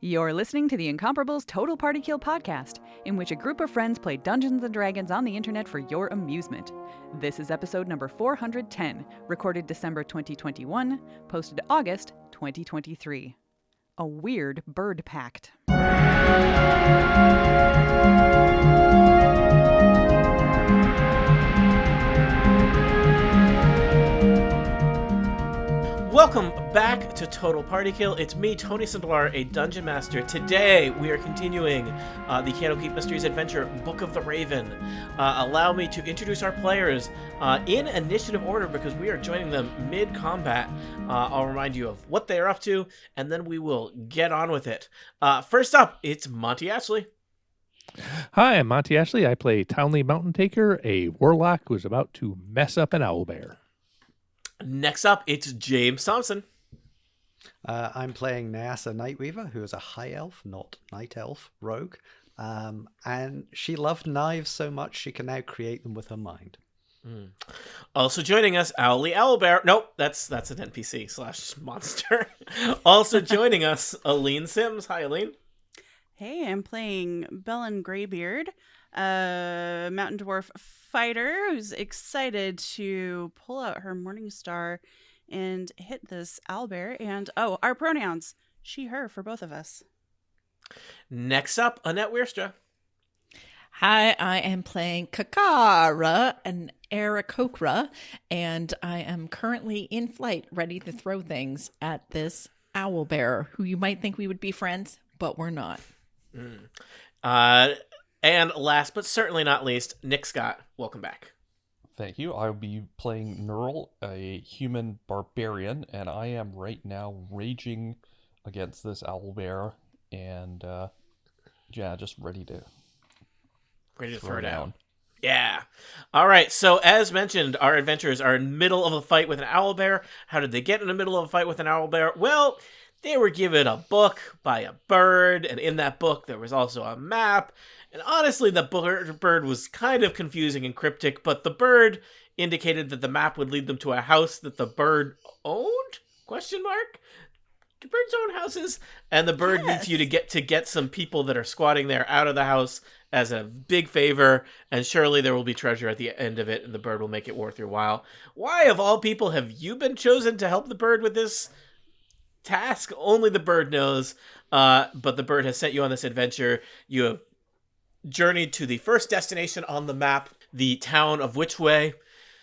You're listening to the Incomparables Total Party Kill podcast, in which a group of friends play Dungeons & Dragons on the internet for your amusement. This is episode number 410, recorded December 2021, posted August 2023. A weird bird pact. Welcome back to Total Party Kill. It's me, Tony Sandoir, a Dungeon Master. Today, we are continuing the Candlekeep Mysteries Adventure, Book of the Raven. Allow me to introduce our players in initiative order because we are joining them mid-combat. I'll remind you of what they are up to, and then we will get on with it. First up, it's Monty Ashley. Hi, I'm Monty Ashley. I play Townley Mountain Taker, a warlock who is about to mess up an owlbear. Next up, it's James Thompson. I'm playing Nyasa Nightweaver, who is a high elf, not night elf, rogue. And she loved knives so much she can now create them with her mind. Also joining us, Owly Owlbear. Nope, that's an NPC / monster. Also joining us, Aline Sims. Hi, Aline. Hey, I'm playing Bellin Greybeard, a mountain dwarf fighter who's excited to pull out her Morningstar and hit this owlbear. And, our pronouns, she, her, for both of us. Next up, Annette Wierstra. Hi, I am playing Kakara, an Aarakocra, and I am currently in flight, ready to throw things at this owlbear, who you might think we would be friends, but we're not. And last but certainly not least, Nick Scott. Welcome back. Thank you. I'll be playing Neural, a human barbarian, and I am right now raging against this owlbear, and just ready to throw down. Yeah. All right. So as mentioned, our adventurers are in the middle of a fight with an owlbear. How did they get in the middle of a fight with an owlbear? Well, they were given a book by a bird, and in that book there was also a map. And honestly, the bird was kind of confusing and cryptic, but the bird indicated that the map would lead them to a house that the bird owned? Question mark? Do birds own houses? And the bird needs you to get some people that are squatting there out of the house as a big favor, and surely there will be treasure at the end of it, and the bird will make it worth your while. Why, of all people, have you been chosen to help the bird with this task? Only the bird knows, but the bird has sent you on this adventure. You have journeyed to the first destination on the map, the town of Whichway.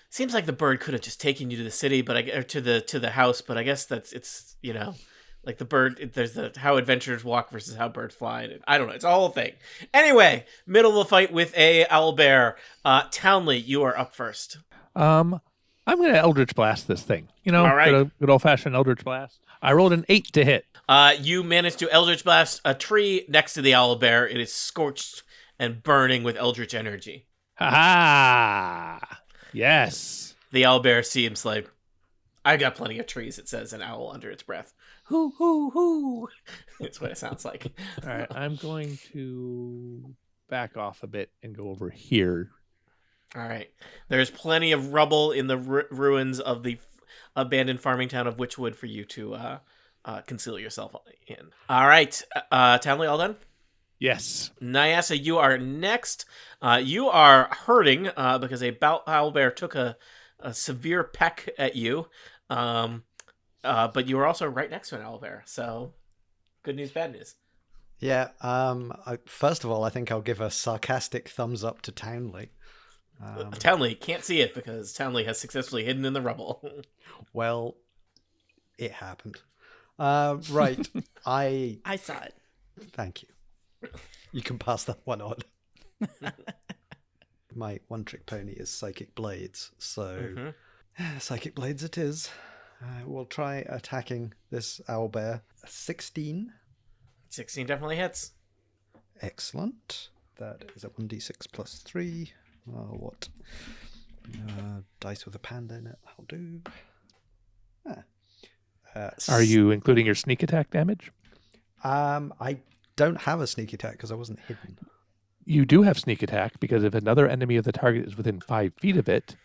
Seems like the bird could have just taken you to the city, or to the house, but I guess it's like the bird. There's the how adventurers walk versus how birds fly. I don't know. It's a whole thing. Anyway, middle of a fight with a owlbear. Townley, you are up first. I'm going to Eldritch Blast this thing. All right. Good old-fashioned Eldritch Blast. I rolled an 8 to hit. You managed to Eldritch Blast a tree next to the owlbear. It is scorched and burning with eldritch energy. Ha! Yes. The owlbear seems like, I got plenty of trees, it says, an owl under its breath. Hoo, hoo, hoo. That's what it sounds like. All right, I'm going to back off a bit and go over here. All right. There's plenty of rubble in the ruins of the abandoned farming town of Witchwood for you to conceal yourself in. All right. Townley, all done? Yes. Nyasa, you are next. You are hurting because a owlbear took a severe peck at you. But you were also right next to an owlbear. So, good news, bad news. Yeah. First of all, I think I'll give a sarcastic thumbs up to Townley. Townley can't see it because Townley has successfully hidden in the rubble. Well, it happened. Right. I saw it. Thank you. You can pass that one on. My one-trick pony is Psychic Blades, so Psychic Blades it is. We'll try attacking this owlbear. 16. 16 definitely hits. Excellent. That is a 1d6 plus 3. What? Dice with a panda in it. I'll do. Are you including your sneak attack damage? I don't have a sneak attack because I wasn't hidden. You do have sneak attack because if another enemy of the target is within 5 feet of it,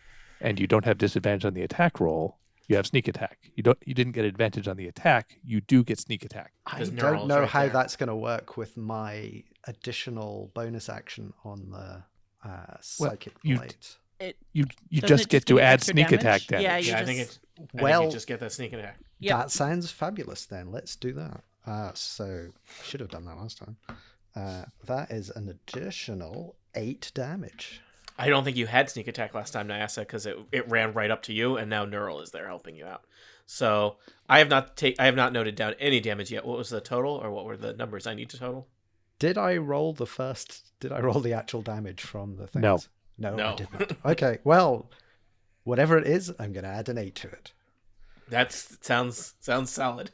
and you don't have disadvantage on the attack roll, you have sneak attack. You didn't get advantage on the attack. You do get sneak attack. I Because don't Neural's know right how there. that's going to work with my additional bonus action on the psychic you- blades. You Doesn't just it get just give to you add extra sneak damage? attack damage. Yeah, you Yeah, I think just- it's Well- you just get that sneak attack. Yep. That sounds fabulous then. Let's do that. So I should have done that last time. That is an additional 8 damage. I don't think you had sneak attack last time, Nyasa, because it ran right up to you, and now Neural is there helping you out. So I have not noted down any damage yet. What was the total, or what were the numbers I need to total? Did I roll the actual damage from the things? No. No, No. I did not. Okay, well, whatever it is, I'm going to add an 8 to it. That sounds solid.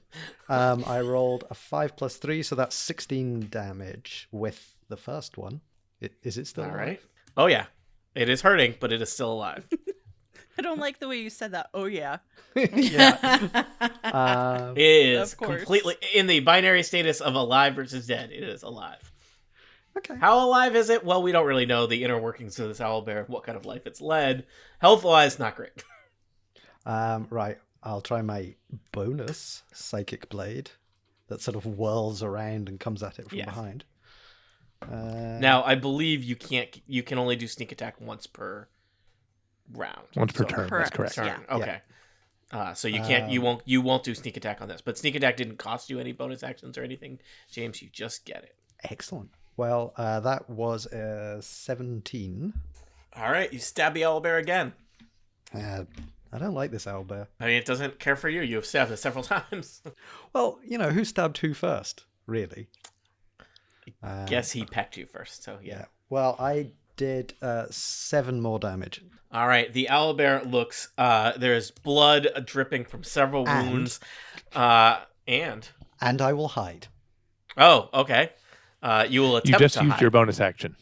I rolled a 5 plus 3, so that's 16 damage with the first one. Is it still All alive? right. Oh yeah, it is hurting, but it is still alive. I don't like the way you said that. Oh yeah. Yeah. Um, It is Of course. completely in the binary status of alive versus dead. It is alive. okay. How alive is it? Well, we don't really know the inner workings of this owlbear, what kind of life it's led. Health-wise, not great. Right. I'll try my bonus psychic blade that sort of whirls around and comes at it from Yeah. behind. Now, I believe you can only do sneak attack once per round. Once per So- turn. Correct. That's correct. Turn. Yeah. Okay. So you can't. You won't do sneak attack on this. But sneak attack didn't cost you any bonus actions or anything, James. You just get it. Excellent. Well, that was a 17. All right. You stab the owlbear again. I don't like this owlbear. I mean, it doesn't care for you. You have stabbed it several times. Well, who stabbed who first, really? Guess he pecked you first. So yeah. Well, I did 7 more damage. All right. The owlbear looks. There's blood dripping from several And? wounds. And And I will hide. oh, okay. You will You attempt just to used hide. your bonus action.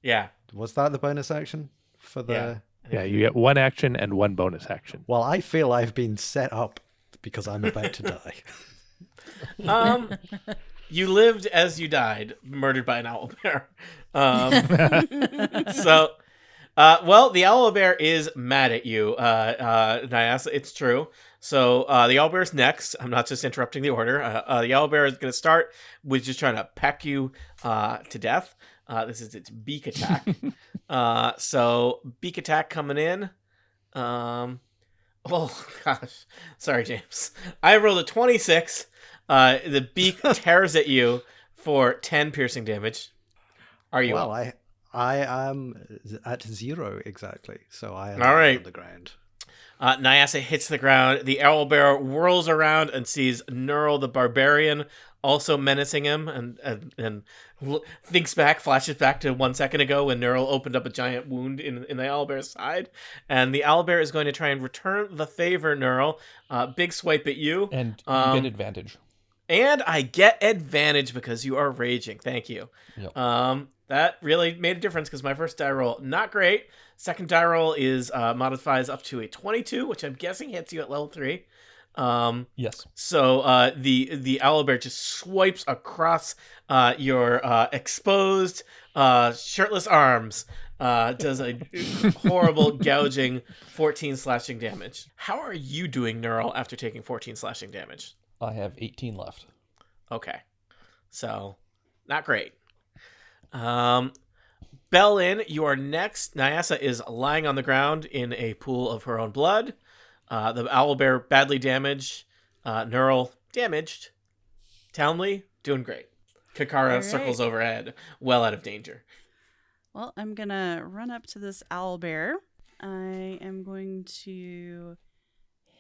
Yeah. Was that the bonus action for the... Yeah. Yeah, you get 1 action and 1 bonus action. Well, I feel I've been set up because I'm about to die. You lived as you died, murdered by an owlbear. Well, the owlbear is mad at you, Nyasa. It's true. So the owlbear's next. I'm not just interrupting the order. The owlbear is going to start with just trying to peck you to death. This is its beak attack. So beak attack coming in. Oh gosh, sorry, James. I rolled a 26. The beak tears at you for 10 piercing damage. Are you Well, up? I am at 0 exactly, so I am All right. on the ground. Nyasa hits the ground. The owlbear whirls around and sees Neural the barbarian also menacing him, and thinks back, flashes back to 1 second ago when Neural opened up a giant wound in the owlbear's side, and the owlbear is going to try and return the favor. Neural, big swipe at you, And you get advantage. and I get advantage because you are raging. Thank you. Yep. That really made a difference because my first die roll, not great. Second die roll is modifies up to a 22, which I'm guessing hits you at level 3. Yes. So the owlbear just swipes across your exposed shirtless arms, does a horrible gouging 14 slashing damage. How are you doing, Neural, after taking 14 slashing damage? I have 18 left. Okay, so not great. Bellin, you are next. Nyasa is lying on the ground in a pool of her own blood. The owlbear badly damaged. Neural damaged. Townley doing great. Kakara All right. circles overhead, well out of danger. Well, I'm gonna run up to this owlbear. I am going to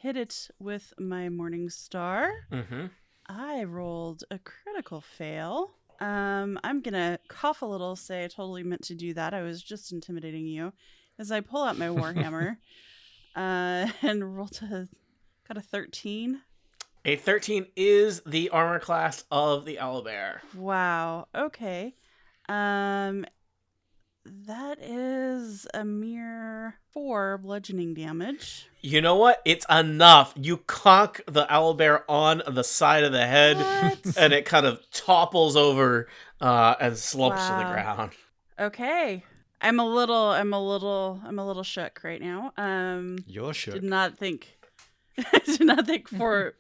hit it with my morning star. Mm-hmm. I rolled a critical fail. I'm gonna cough a little, say I totally meant to do that. I was just intimidating you. As I pull out my warhammer and got a 13. A 13 is the armor class of the owlbear. Wow. Okay. That is a mere 4 bludgeoning damage. You know what? It's enough. You conk the owlbear on the side of the head, What? and it kind of topples over and slumps to the Wow. ground. Okay. I'm a little shook right now. You're shook. Did not think I did not think four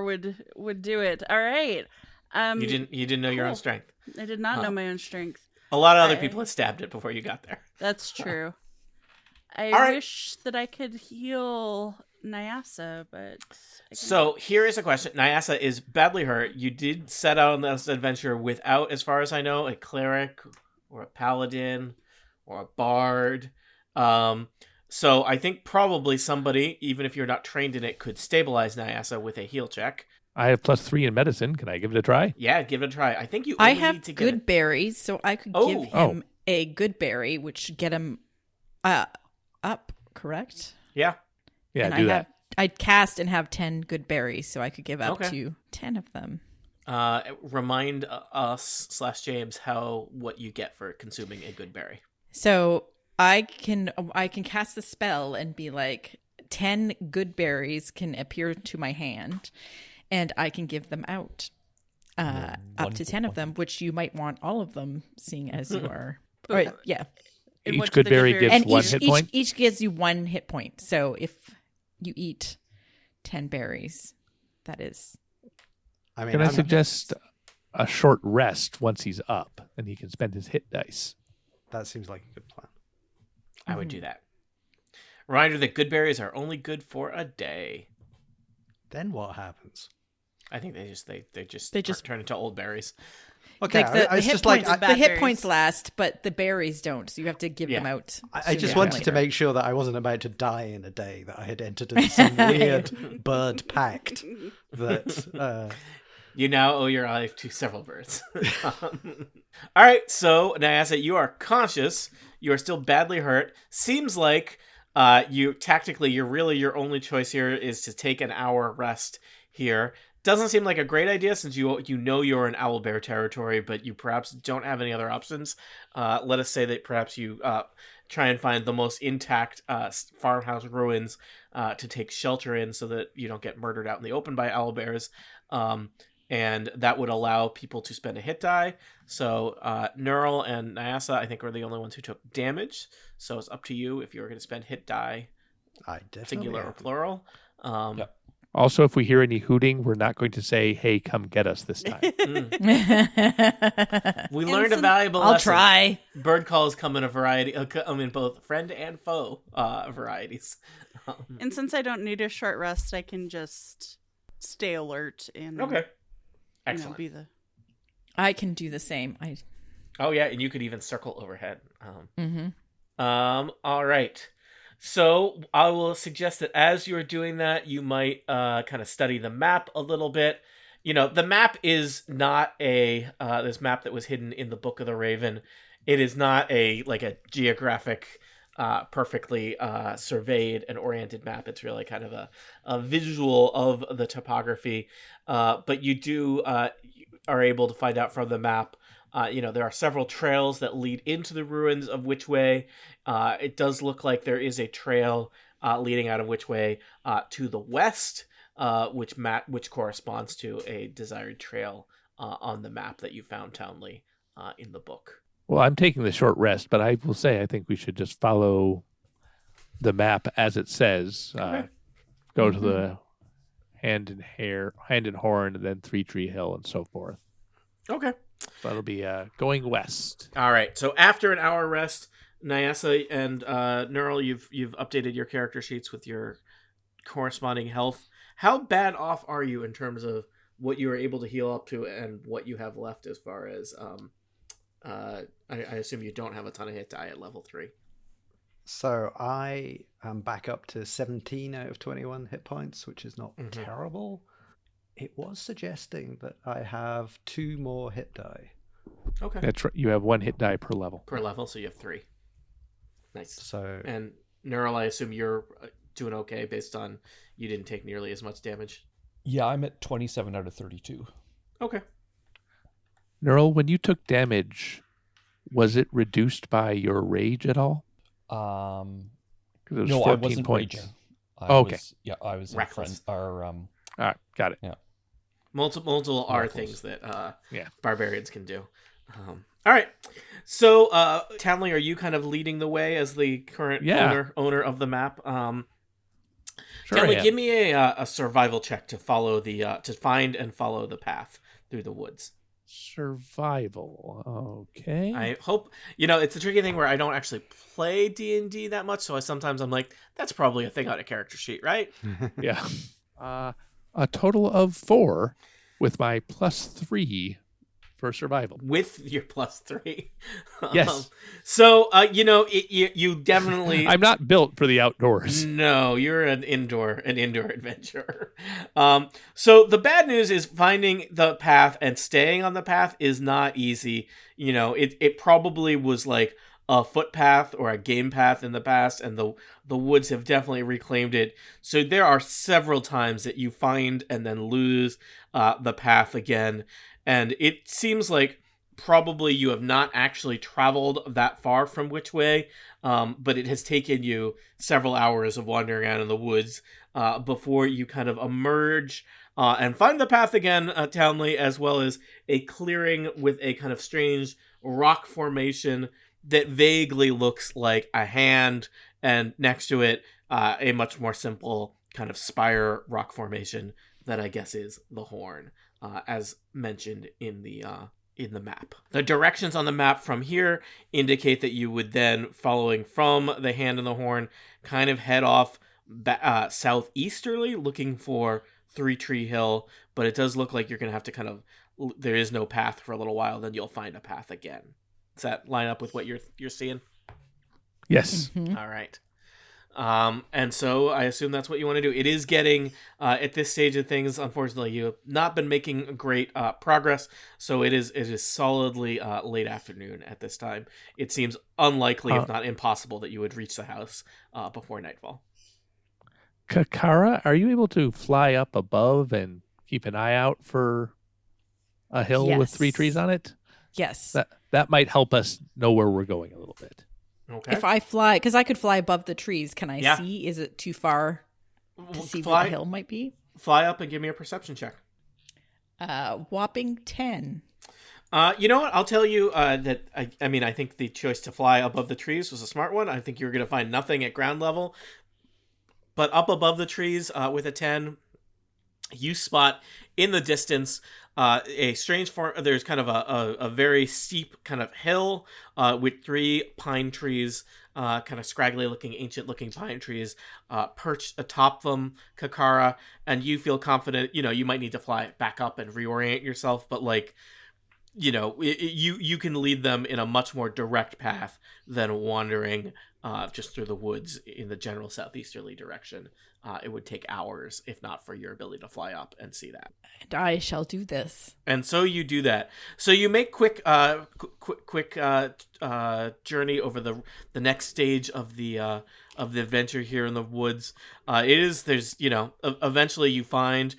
would do it. All right. You didn't know your own cool. strength. I did not know my own strength. A lot of other people had stabbed it before you got there. That's true. I All right. wish that I could heal Nyasa, but So here is a question. Nyasa is badly hurt. You did set out on this adventure without, as far as I know, a cleric or a paladin or a bard. So I think probably somebody, even if you're not trained in it, could stabilize Nyasa with a heal check. I have +3 in medicine. Can I give it a try? Yeah, give it a try. I think you I only have need to good get berries, so I could give him a good berry, which should get him up, correct? Yeah. Yeah, and do that. I'd cast and have 10 good berries, so I could give up Okay. to 10 of them. Remind us / James what you get for consuming a good berry. So I can cast the spell and be like 10 good berries can appear to my hand, and I can give them out. Up to 10 of them, which you might want all of them, seeing as you are. Right, yeah. And Each what do good the berry berries gives And one each, hit each, point. each gives you 1 hit point. So if you eat 10 berries, that is. I mean, Can I I'm- suggest a short rest once he's up, and he can spend his hit dice? that seems like a good plan. I would do that. Reminder that good berries are only good for a day. Then what happens? I think they just They just- turn into old berries. Okay, Like the I was hit just like, points, bad the hit berries. points last, but the berries don't. So you have to give them Yeah. out. I sooner just than wanted to later. make sure that I wasn't about to die in a day, that I had entered into some weird bird pact that You now owe your life to several birds. All right, so Nyasa, you are conscious. You are still badly hurt. Seems like your only choice here is to take an hour rest here. Doesn't seem like a great idea since you know you're in owlbear territory, but you perhaps don't have any other options. Let us say that perhaps you try and find the most intact farmhouse ruins to take shelter in so that you don't get murdered out in the open by owlbears. And that would allow people to spend a hit die. So Neural and Nyasa, I think, were the only ones who took damage. So it's up to you if you're going to spend hit die, I definitely singular or am. plural. Yep. Also, if we hear any hooting, we're not going to say, "Hey, come get us" this time. We learned a some- valuable I'll lesson. try. Bird calls come in a variety, in both friend and foe varieties. And since I don't need a short rest, I can just stay alert and Okay. you know, Excellent. be the I can do the same. Oh yeah, and you could even circle overhead. Mhm. All right. So I will suggest that as you're doing that, you might kind of study the map a little bit. You know, the map is not this map that was hidden in the Book of the Raven. It is not a geographic, perfectly surveyed and oriented map. It's really kind of a visual of the topography. But you are able to find out from the map. There are several trails that lead into the ruins of Witchway. It does look like there is a trail leading out of Witchway to the west, which corresponds to a desired trail on the map that you found, Townley, in the book. Well, I'm taking the short rest, but I will say I think we should just follow the map as it says. Go to the Hand and Horn, and then Three Tree Hill, and so forth. Okay. That'll be going west. All right. So after an hour rest, Nyasa and Neural, you've updated your character sheets with your corresponding health. How bad off are you in terms of what you were able to heal up to and what you have left as far as I assume you don't have a ton of hit die at level 3. So I am back up to 17 out of 21 hit points, which is not terrible. It was suggesting that I have 2 more hit die. Okay. That's right. You have 1 hit die per level. Per level, so you have 3. Nice. So And Neural, I assume you're doing okay based on you didn't take nearly as much damage. Yeah, I'm at 27 out of 32. Okay. Neural, when you took damage, was it reduced by your rage at all? 'Cause it was No, 14 I wasn't points. raging. Okay. I was in Reckless. friend. All right, got it. Multiple are Reckless. things that Yeah. barbarians can do. All right. So, Townley, are you kind of leading the way as the current Yeah. owner of the map? Sure. Kelly, I am. give me a survival check to follow to find and follow the path through the woods. Survival. Okay. I hope it's a tricky thing where I don't actually play D&D that much, so I'm like, that's probably a thing on a character sheet, right? Yeah. A total of 4 with my +3 for survival. With your +3. Yes. So you definitely. I'm not built for the outdoors. No, you're an indoor adventurer. So the bad news is finding the path and staying on the path is not easy. It probably was like a footpath or a game path in the past, and the woods have definitely reclaimed it. So there are several times that you find and then lose the path again, and it seems like probably you have not actually traveled that far from which way, but it has taken you several hours of wandering around in the woods before you kind of emerge and find the path again, Townley, as well as a clearing with a kind of strange rock formation that vaguely looks like a hand, and next to it, a much more simple kind of spire rock formation that I guess is the horn, as mentioned in the map. The directions on the map from here indicate that you would then, following from the hand and the horn, kind of head off southeasterly, looking for Three Tree Hill, but it does look like you're going to have to there is no path for a little while, then you'll find a path again. Does that line up with what you're seeing? Yes. Mhm. All right. And so I assume that's what you want to do. It is getting, at this stage of things, unfortunately, you have not been making great progress, so it is solidly late afternoon at this time. It seems unlikely, if not impossible, that you would reach the house before nightfall. Kakara, are you able to fly up above and keep an eye out for a hill with 3 trees on it? Yes. That might help us know where we're going a little bit. Okay. If I fly, because I could fly above the trees, can I Yeah. see? Is it too far to see where the hill might be? Fly up and give me a perception check. Whopping 10. You know what? I'll tell you that I think the choice to fly above the trees was a smart one. I think you're going to find nothing at ground level, but up above the trees with a 10, you spot in the distance a strange form. There's kind of a very steep kind of hill with 3 pine trees, kind of scraggly looking, ancient looking pine trees perched atop them, Kakara, and you feel confident. You might need to fly back up and reorient yourself, but you can lead them in a much more direct path than wandering just through the woods in the general southeasterly direction. It would take hours, if not for your ability to fly up and see that. And I shall do this. And so you do that. So you make quick journey over the next stage of the adventure here in the woods. Eventually you find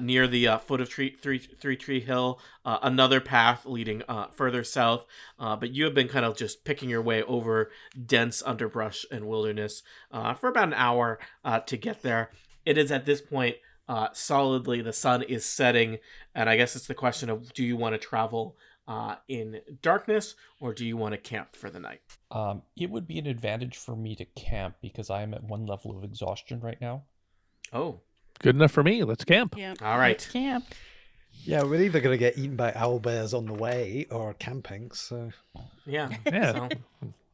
near the foot of Three Tree Hill another path leading further south. But you have been kind of just picking your way over dense underbrush and wilderness for about an hour to get there. It is at this point solidly the sun is setting, and I guess it's the question of, do you want to travel in darkness, or do you want to camp for the night? It would be an advantage for me to camp because I am at 1 level of exhaustion right now. Oh, Good enough for me. Let's camp. Yeah. all right. Camp. Yeah, we're either going to get eaten by owlbears on the way or camping, so... Yeah. Yeah. So, At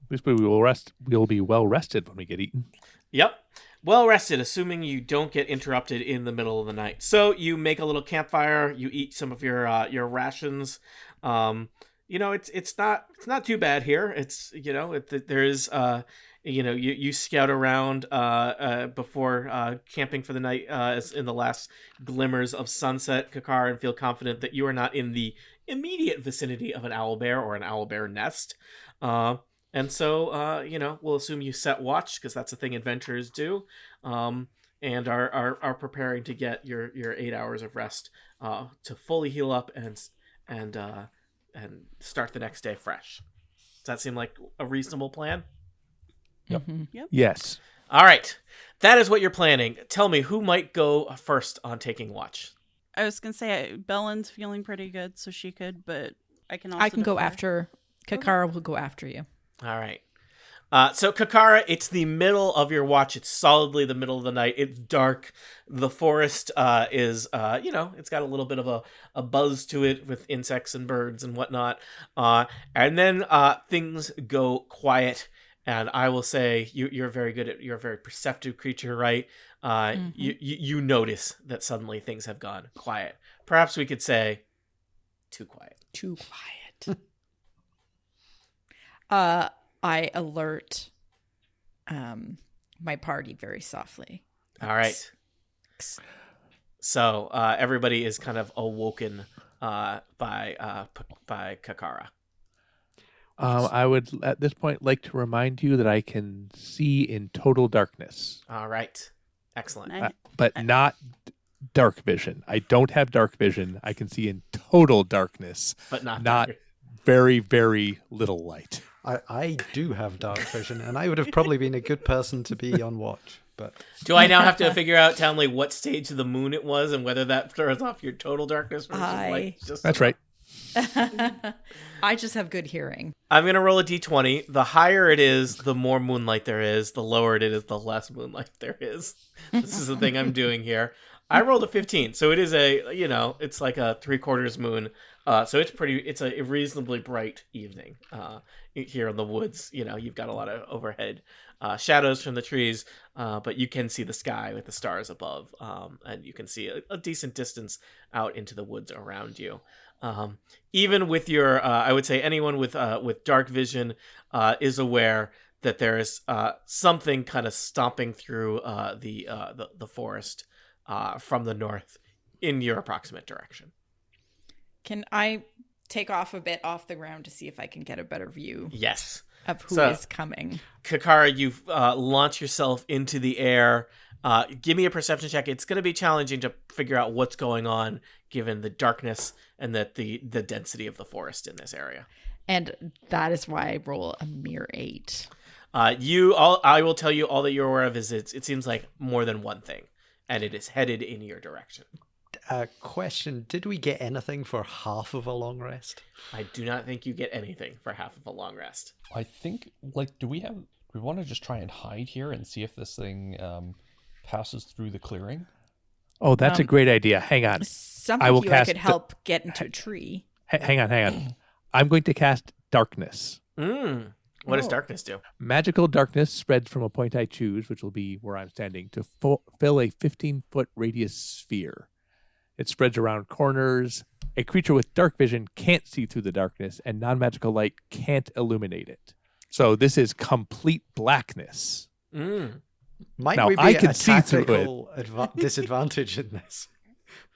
least we will rest. We'll be well rested when we get eaten. yep. Well rested, assuming you don't get interrupted in the middle of the night. So you make a little campfire. You eat some of your rations. It's not too bad here. It's there's you scout around before camping for the night as in the last glimmers of sunset, Kakar, and feel confident that you are not in the immediate vicinity of an owlbear or an owlbear nest. And so, we'll assume you set watch, because that's a thing adventurers do, and are preparing to get your 8 hours of rest to fully heal up and start the next day fresh. Does that seem like a reasonable plan? Yep. Yes. All right. That is what you're planning. Tell me, who might go first on taking watch? I was gonna say Bellen's feeling pretty good, so she could, but I can also I can go defer. after. Kakara will go after you. All right. So Kakara, it's the middle of your watch. It's solidly the middle of the night. It's dark. The forest is, it's got a little bit of a buzz to it with insects and birds and whatnot. And then things go quiet. And I will say you're very good you're a very perceptive creature, right? You notice that suddenly things have gone quiet. Perhaps we could say too quiet. Too quiet. I alert my party very softly. All right. So everybody is kind of awoken by Kakara. I would, at this point, like to remind you that I can see in total darkness. All right. Excellent. But not dark vision. I don't have dark vision. I can see in total darkness, But not very, very little light. I do have dark vision, and I would have probably been a good person to be on watch. But Do I now have to figure out, Townley, what stage of the moon it was and whether that throws off your total darkness versus light? That's right. I just have good hearing. I'm going to roll a d20. The higher it is, the more moonlight there is. The lower it is, the less moonlight there is. This is the thing I'm doing here. I rolled a 15, so it is it's like a 3/4 moon. So it's a reasonably bright evening here in the woods. You've got a lot of overhead shadows from the trees, but you can see the sky with the stars above, and you can see a decent distance out into the woods around you. Even with your, I would say anyone with dark vision is aware that there is something kind of stomping through the forest from the north in your approximate direction. Can I take off a bit off the ground to see if I can get a better view Yes. of who is coming? Kakara, you've launched yourself into the air. Give me a perception check. It's going to be challenging to figure out what's going on given the darkness and that the density of the forest in this area. And that is why I roll a mere 8. I will tell you all that you're aware of is it seems like more than one thing, and it is headed in your direction. question: did we get anything for half of a long rest? I do not think you get anything for half of a long rest. I think, do we want to just try and hide here and see if this thing passes through the clearing? Oh, that's a great idea. Hang on. Some of you I could help get into a tree. Hang on. I'm going to cast Darkness. What does darkness do? Magical darkness spreads from a point I choose, which will be where I'm standing, to fill a 15-foot radius sphere. It spreads around corners. A creature with dark vision can't see through the darkness, and non-magical light can't illuminate it. So this is complete blackness. Might now, we be I at can a see through it. tactical disadvantage in this?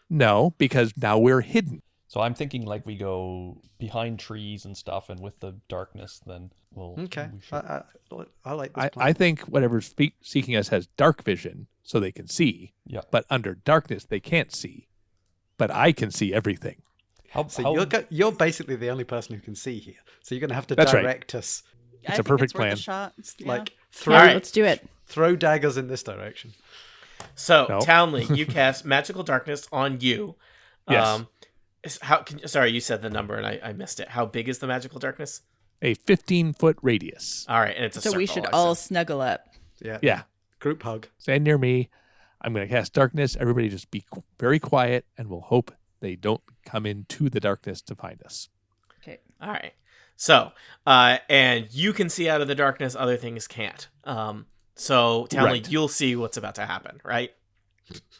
No, because now we're hidden. So I'm thinking we go behind trees and stuff, and with the darkness, then we'll... Okay. we should... I like this plan. I think whatever's seeking us has dark vision, so they can see. Yeah. But under darkness, they can't see. But I can see everything. You're basically the only person who can see here. So you're going to have to That's right. direct us. It's a perfect plan. Shot. Throw, All right. Let's do it. throw daggers in this direction. So, No. Townley, you cast magical darkness on you. Yes. Sorry, you said the number and I missed it. How big is the magical darkness? A 15-foot radius. All right, and it's a So circle. we should I all said. snuggle up. Yeah. Group hug. Stand near me. I'm going to cast darkness. Everybody just be very quiet, and we'll hope they don't come into the darkness to find us. Okay. All right. So, and you can see out of the darkness, other things can't. So, Townley, Right. you'll see what's about to happen, right?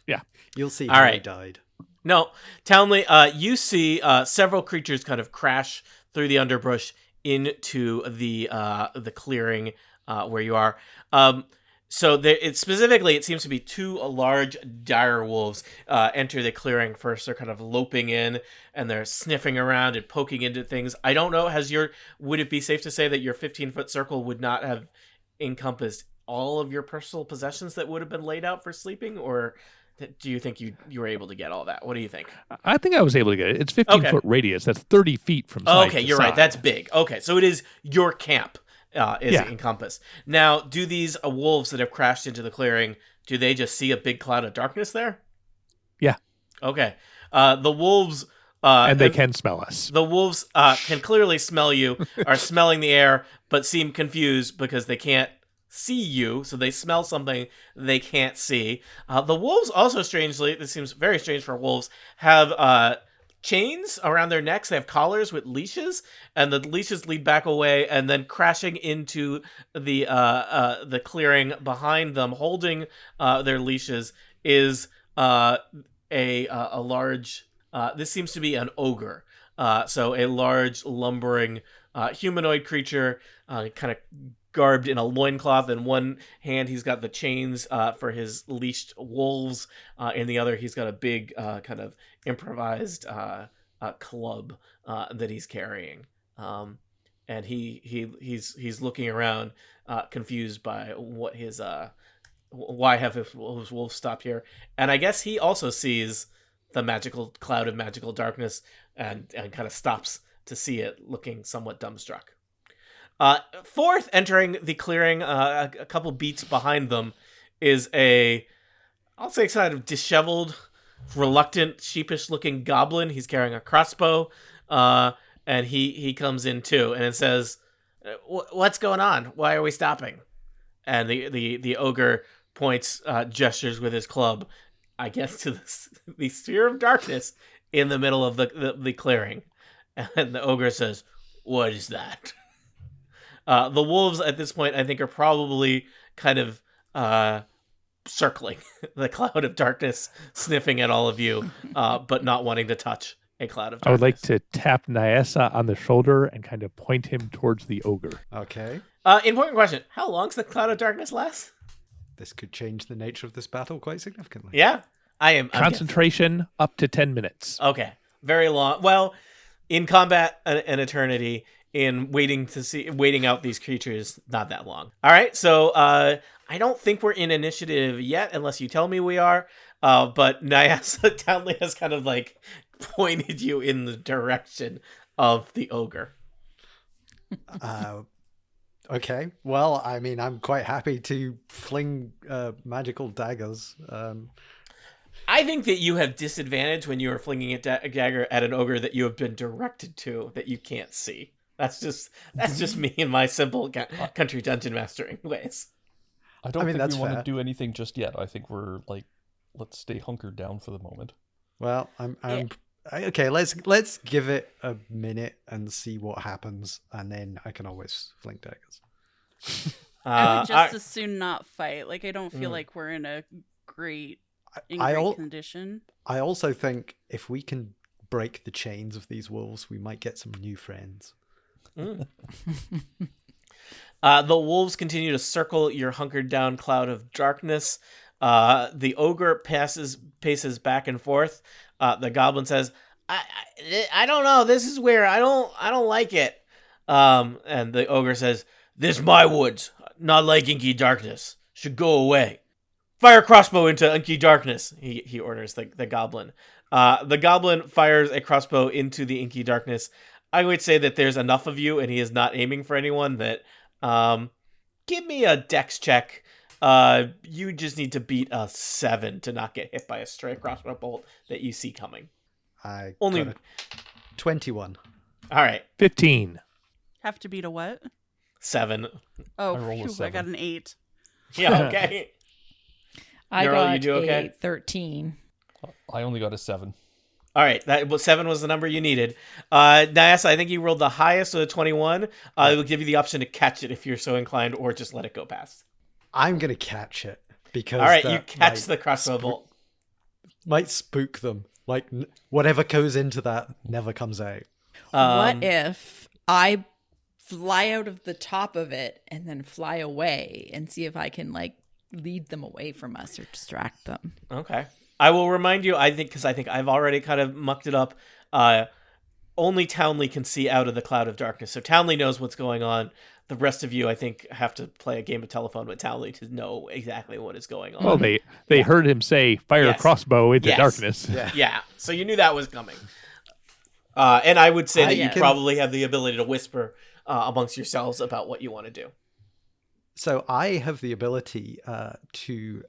Yeah. You'll see All how right. he died. No, Townley, you see several creatures kind of crash through the underbrush into the clearing where you are. So it seems to be two large dire wolves enter the clearing first. They're kind of loping in and they're sniffing around and poking into things. I don't know. Would it be safe to say that your 15-foot circle would not have encompassed all of your personal possessions that would have been laid out for sleeping, or do you think you were able to get all that? What do you think? I think I was able to get it. It's 15-foot radius. That's 30 feet from side Okay, to you're right. side. That's big. Okay, so it is your camp is Yeah. encompassed. Now, do these wolves that have crashed into the clearing, do they just see a big cloud of darkness there? Yeah. Okay. The wolves and they can smell us. The wolves can clearly smell you, are smelling the air, but seem confused because they can't see you, so they smell something they can't see. The wolves also, strangely, this seems very strange for wolves, have chains around their necks. They have collars with leashes, and the leashes lead back away, and then crashing into the clearing behind them, holding their leashes, is a large. This seems to be an ogre. So a large, lumbering humanoid creature, kind of garbed in a loincloth. In one hand, he's got the chains for his leashed wolves. In the other, he's got a big kind of improvised club that he's carrying. And he's looking around, confused by what his why have his wolves stopped here. And I guess he also sees the magical cloud of magical darkness and kind of stops to see it, looking somewhat dumbstruck. Fourth, entering the clearing, a couple beats behind them, is I'll say kind of disheveled, reluctant, sheepish-looking goblin. He's carrying a crossbow, and he comes in too, and it says, "What's going on? Why are we stopping?" And the ogre points, gestures with his club, I guess, to the sphere of darkness in the middle of the clearing. And the ogre says, "What is that?" The wolves at this point, I think, are probably kind of circling the cloud of darkness, sniffing at all of you, but not wanting to touch a cloud of darkness. I would like to tap Nyasa on the shoulder and kind of point him towards the ogre. Okay. Important question. How long does the cloud of darkness last? This could change the nature of this battle quite significantly. Yeah? I'm Concentration up to 10 minutes. Okay. Very long. Well, in combat, an eternity. In waiting out these creatures, not that long. All right, so I don't think we're in initiative yet, unless you tell me we are. But Nyasa Townley has kind of like pointed you in the direction of the ogre. Okay. Well, I mean, I'm quite happy to fling magical daggers. I think that you have disadvantage when you are flinging a dagger at an ogre that you have been directed to that you can't see. That's just me and my simple country dungeon mastering ways. I don't think that's we want fair. to do anything just yet. I think we're like, let's stay hunkered down for the moment. Well, okay. Let's give it a minute and see what happens, and then I can always fling daggers. I would just as soon not fight. Like, I don't feel like we're in a great condition. I also think if we can break the chains of these wolves, we might get some new friends. The wolves continue to circle your hunkered down cloud of darkness. The ogre paces back and forth. The goblin says, I don't know. This is weird. I don't like it. And the ogre says, "This my woods. Not like inky darkness. Should go away. Fire crossbow into inky darkness." He orders the goblin. The goblin fires a crossbow into the inky darkness. I would say that there's enough of you, and he is not aiming for anyone, that give me a dex check. You just need to beat a 7 to not get hit by a stray crossbow bolt that you see coming. I Only got a 21. All right. 15. Have to beat a what? 7. Oh, I rolled a phew, I got 7. an 8. Yeah, okay. I Neural, got you do okay? a 13. I only got a 7. All right, 7 was the number you needed. Nyasa, I think you rolled the highest of the 21. I will give you the option to catch it if you're so inclined, or just let it go past. I'm going to catch it because All right, you that catch the crossbow bolt. might spook them. Like whatever goes into that never comes out. What if I fly out of the top of it and then fly away and see if I can like lead them away from us or distract them? Okay. I will remind you, I think I've already kind of mucked it up. Only Townley can see out of the cloud of darkness. So Townley knows what's going on. The rest of you, I think, have to play a game of telephone with Townley to know exactly what is going on. Well, they heard him say, "Fire Yes. crossbow into Yes. darkness." Yeah, so you knew that was coming. And I would say that you yes. probably have the ability to whisper amongst yourselves about what you want to do. So I have the ability to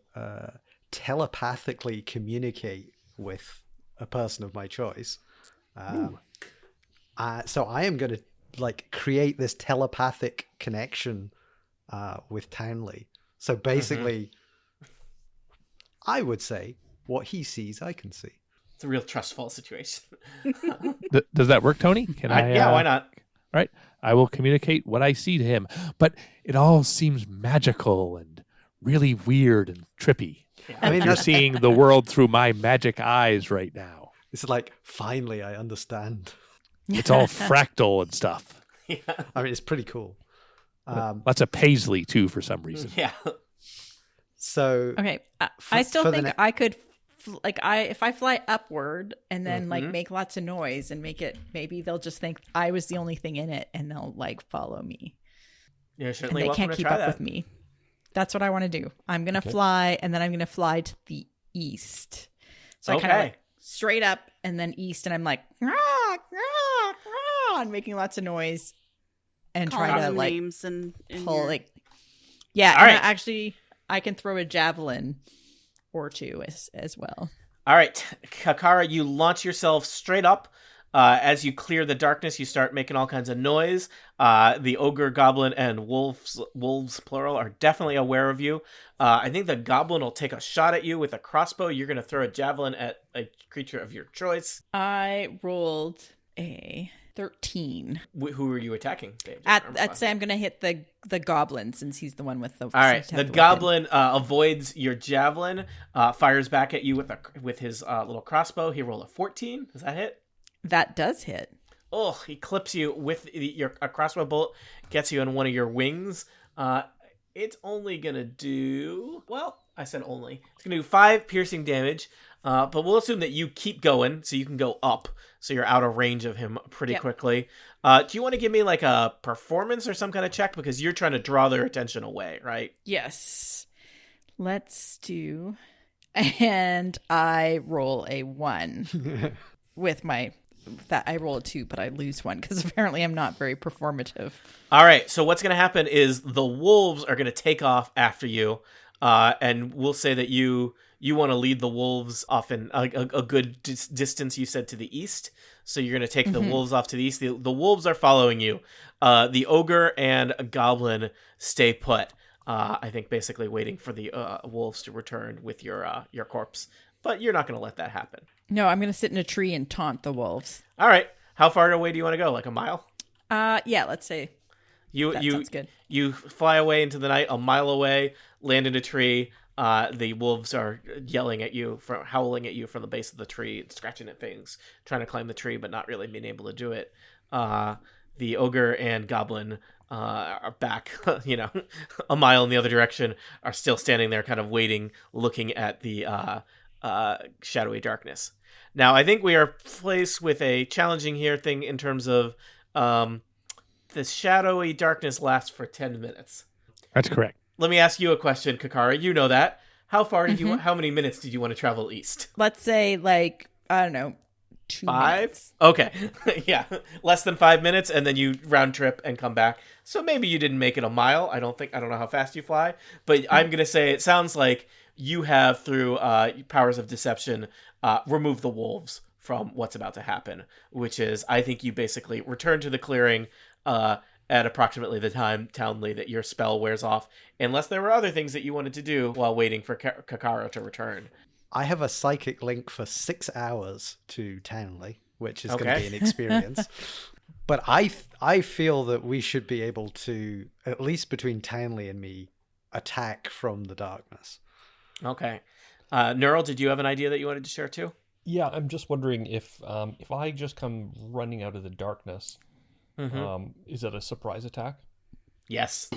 telepathically communicate with a person of my choice. So I am going to create this telepathic connection with Townley. So basically, I would say what he sees, I can see. It's a real trust fall situation. Does that work, Tony? Can I? Yeah, why not? Right. I will communicate what I see to him, but it all seems magical and really weird and trippy. Yeah. I mean, You're seeing the world through my magic eyes right now. It's like, finally, I understand. It's all fractal and stuff. Yeah. I mean, it's pretty cool. Lots of paisley too, for some reason. Yeah. So Okay, I still for the think ne- I could, if I fly upward and then make lots of noise and make it, maybe they'll just think I was the only thing in it and they'll follow me. You're And certainly they welcome can't to keep try up that. with me. That's what I want to do. I'm gonna fly and then I'm gonna fly to the east. So I kind of Okay. straight up and then east, and I'm like, "Rah, rah, rah," and making lots of noise and Calling try to them like names and pull yeah. All and right. actually, I can throw a javelin or two as well. All right, Kakara, you launch yourself straight up. As you clear the darkness, you start making all kinds of noise. The ogre, goblin, and wolves plural, are definitely aware of you. I think the goblin will take a shot at you with a crossbow. You're going to throw a javelin at a creature of your choice. I rolled a 13. Who are you attacking? I'd say I'm gonna hit the goblin since he's the one with the. All right, seems to the have weapon. goblin avoids your javelin, fires back at you with his little crossbow. He rolled a 14. Does that hit? That does hit. Oh, he clips you with a crossbow bolt, gets you in one of your wings. It's only gonna do, well, I said only. It's gonna do 5 piercing damage, but we'll assume that you keep going, so you can go up, so you're out of range of him pretty Yep. quickly. Do you want to give me like a performance or some kind of check, because you're trying to draw their attention away, right? Yes. Let's do. And I roll a 1 with my. That I roll a 2, but I lose 1 because apparently I'm not very performative. All right, so what's going to happen is the wolves are going to take off after you, and we'll say that you want to lead the wolves off in a good distance, you said, to the east. So you're going to take the wolves off to the east. The wolves are following you. The ogre and a goblin stay put, I think basically waiting for the wolves to return with your corpse. But you're not going to let that happen. No, I'm going to sit in a tree and taunt the wolves. All right, how far away do you want to go? Like a mile? Yeah, let's say that sounds good. You fly away into the night, a mile away, land in a tree. The wolves are yelling at you, howling at you from the base of the tree, scratching at things, trying to climb the tree, but not really being able to do it. The ogre and goblin are back, a mile in the other direction, are still standing there kind of waiting, looking at the shadowy darkness. Now, I think we are placed with a challenging thing in terms of the shadowy darkness lasts for 10 minutes. That's correct. Let me ask you a question, Kakara. You know that. How far did you? How many minutes did you want to travel east? Let's say I don't know, 2 5? minutes. Okay. Yeah. Less than 5 minutes, and then you round trip and come back. So maybe you didn't make it a mile. I don't know how fast you fly, but I'm going to say it sounds like you have, through powers of deception, removed the wolves from what's about to happen, which is, I think you basically return to the clearing at approximately the time, Townley, that your spell wears off, unless there were other things that you wanted to do while waiting for Kakara to return. I have a psychic link for 6 hours to Townley, which is going to Okay. be an experience. But I feel that we should be able to, at least between Townley and me, attack from the darkness. Okay. Neural, did you have an idea that you wanted to share too? Yeah, I'm just wondering if I just come running out of the darkness, is that a surprise attack? Yes.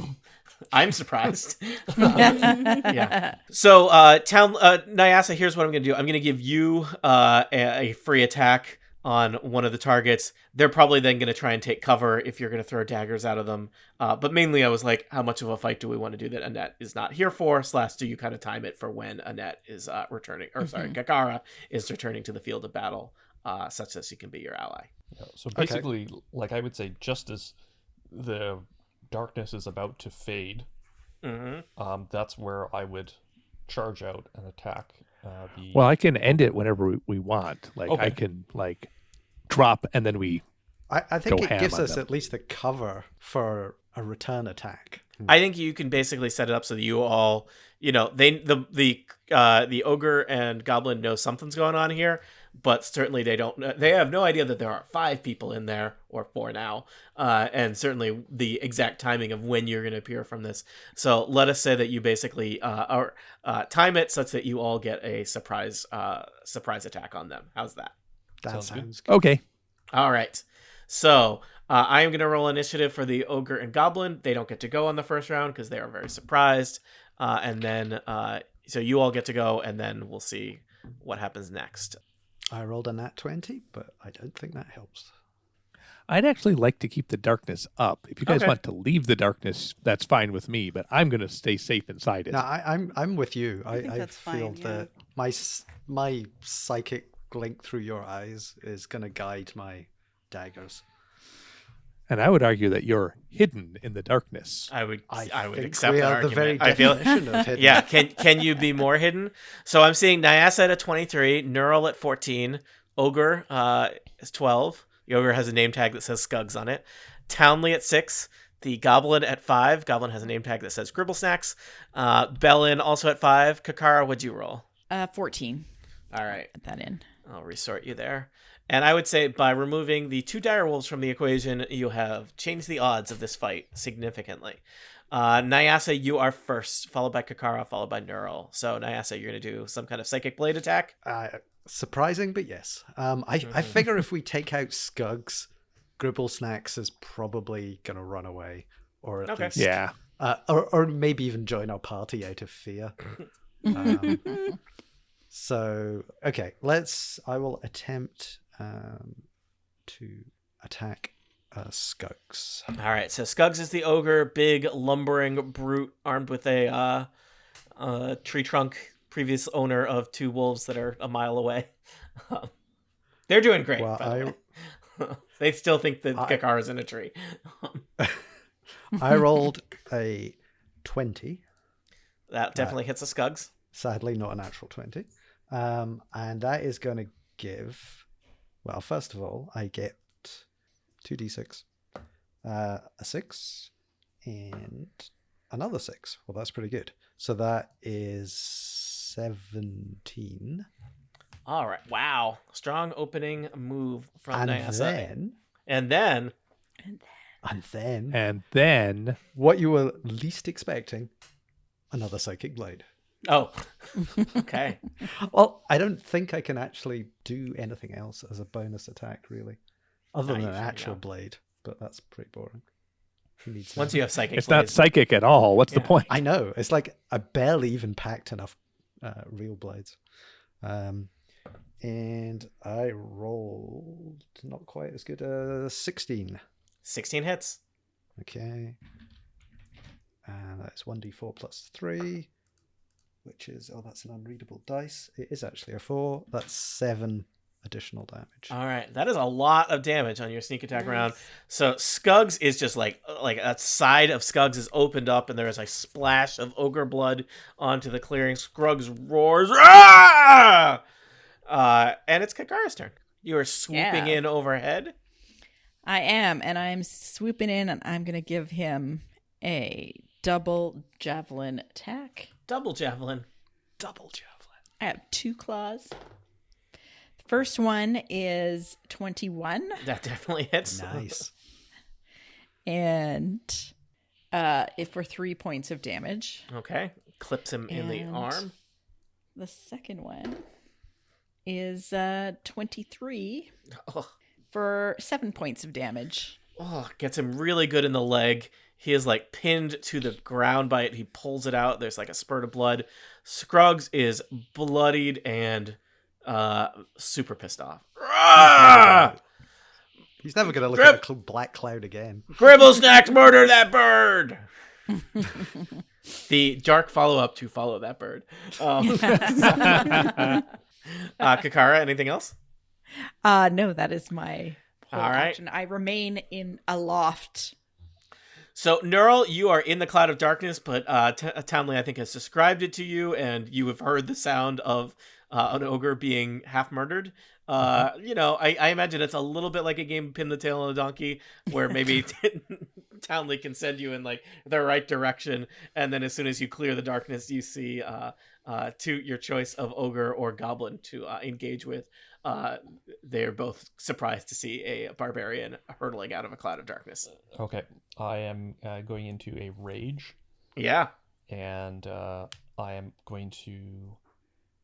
I'm surprised. Yeah. So, Nyasa, here's what I'm going to do. I'm going to give you a free attack on one of the targets. They're probably then going to try and take cover if you're going to throw daggers out of them. But mainly I was like, how much of a fight do we want to do that Annette is not here for? / do you kind of time it for when Annette is returning, or sorry, Kakara is returning to the field of battle, such that she can be your ally. Yeah, so basically, I would say, just as the darkness is about to fade, that's where I would charge out and attack. Well, I can end it whenever we want. Okay. I can drop and then we I think go it ham gives on us them. at least a cover for a return attack. I think you can basically set it up so that you all, the ogre and goblin know something's going on here, but certainly they have no idea that there are 5 people in there, or 4 now, and certainly the exact timing of when you're going to appear from this. So let us say that you basically time it such that you all get a surprise attack on them. How's that? That Sounds sounds good. good. Okay. All right. So I am going to roll initiative for the ogre and goblin. They don't get to go on the first round because they are very surprised. And then, so you all get to go, and then we'll see what happens next. I rolled a nat 20, but I don't think that helps. I'd actually like to keep the darkness up. If you guys Okay. want to leave the darkness, that's fine with me, but I'm going to stay safe inside it. No, I'm with you. I think I that's feel fine, yeah. that my psychic link through your eyes is going to guide my daggers. And I would argue that you're hidden in the darkness. I would think accept we that are the argument. very I feel definition of hidden. yeah. Can you be more hidden? So I'm seeing Nyasa at 23, Neural at 14, Ogre is 12. The Ogre has a name tag that says Scugs on it. Townley at 6. The Goblin at 5. Goblin has a name tag that says Gribble Snacks. Bellin also at 5. Kakara, what'd you roll? 14. All right. Put that in. I'll resort you there. And I would say by removing the 2 dire wolves from the equation, you have changed the odds of this fight significantly. Nyasa, you are first, followed by Kakara, followed by Neural. So Nyasa, you're going to do some kind of psychic blade attack. Surprising, but yes. I figure if we take out Scugs, Gribble Snacks is probably going to run away, or at Okay. least Yeah. or maybe even join our party out of fear. So okay, I will attempt to attack Scugs. All right, so Scugs is the ogre, big, lumbering brute armed with a tree trunk, previous owner of 2 wolves that are a mile away. They're doing great, Well, by the way. They still think that Kakara's in a tree. I rolled a 20. That definitely hits a Scugs. Sadly, not a natural 20. And that is going to give... Well, first of all, I get 2d6, a 6, and another 6. Well, that's pretty good. So that is 17. All right, wow. Strong opening move from Nyasa. And then what you were least expecting, another psychic blade. Oh, okay. Well, I don't think I can actually do anything else as a bonus attack, really, other than an usually actual don't. blade. But that's pretty boring. Who needs Once that? you have psychic It's not blades- psychic at all. What's the Yeah. point? I know. It's like I barely even packed enough real blades. And I rolled not quite as good as 16. 16 hits. Okay. And that's 1d4 plus 3, which is, that's an unreadable dice. It is actually a 4. That's 7 additional damage. All right, that is a lot of damage on your sneak attack round. So Scugs is just like a side of Scugs is opened up, and there is a splash of ogre blood onto the clearing. Scugs roars, "Ah!" And it's Kakara's turn. You are swooping Yeah. in overhead. I am, and I'm swooping in, and I'm going to give him a double javelin attack. Double javelin. I have 2 claws. The first one is 21, That definitely hits. Nice. and if for 3 points of damage. Okay, clips him in the And arm. The second one is 23 Oh, for 7 points of damage. gets him really good in the leg. He is like pinned to the ground by it. He pulls it out. There's like a spurt of blood. Scruggs is bloodied and super pissed off. Ah! He's never going to look Grib- at a black cloud again. Gribble Snacks, murder that bird! The dark follow-up to follow that bird. Kakara, anything else? No, that is my whole All right. action. I remain in aloft. So, Neural, you are in the cloud of darkness, but Townley, I think, has described it to you, and you have heard the sound of an ogre being half murdered. I imagine it's a little bit like a game Pin the Tail on a Donkey, where maybe Townley can send you in like the right direction, and then as soon as you clear the darkness, you see to your choice of ogre or goblin to engage with. They're both surprised to see a barbarian hurtling out of a cloud of darkness. Okay, I am going into a rage, Yeah. and I am going to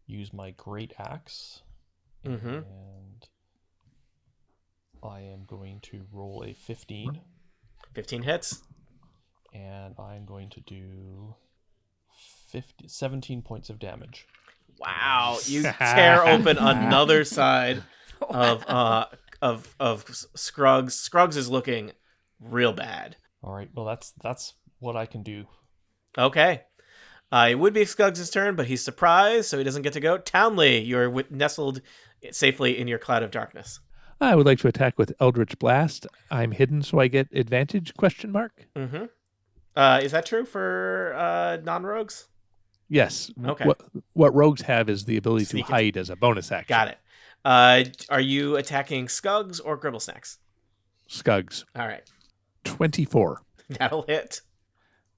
use my great axe, Mm-hmm. and I am going to roll a 15, 15 hits. and I'm going to do 17 points of damage. Wow, you tear open another side of Scruggs. Scruggs is looking real bad. All right, well that's what I can do. Okay. It would be Scruggs' turn, but he's surprised, so he doesn't get to go. Townley, you're nestled safely in your cloud of darkness. I would like to attack with Eldritch Blast. I'm hidden, so I get advantage? ? Mm-hmm. Is that true for non-rogues? Yes. Okay. What rogues have is the ability Sneak to hide as a bonus action. Got it. Are you attacking Scuggs or Gribble Snacks? Scuggs. All right. 24. That'll hit.